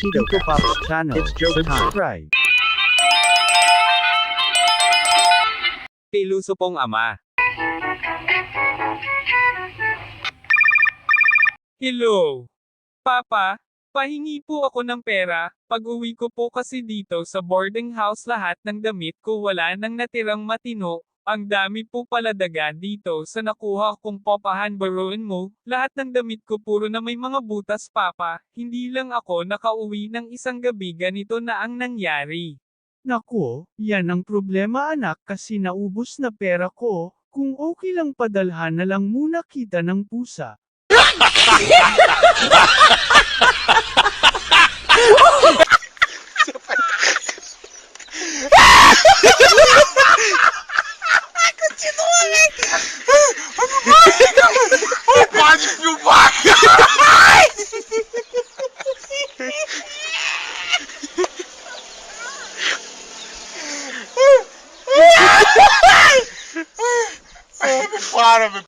Tito Pops channel. It's joke time. Subscribe. Piluso pong ama. Hello. Papa, pahingi po ako ng pera. Pag-uwi ko po kasi dito sa boarding house lahat ng damit ko wala nang natirang matino. Ang dami po pala daga dito sa nakuha kong papahan baruin mo. Lahat ng damit ko puro na may mga butas papa. Hindi lang ako nakauwi ng isang gabi ganito na ang nangyari. Naku, yan ang problema anak kasi naubos na pera ko, kung okay lang padalhan na lang muna kita ng pusa. Pode filmar! Para, meu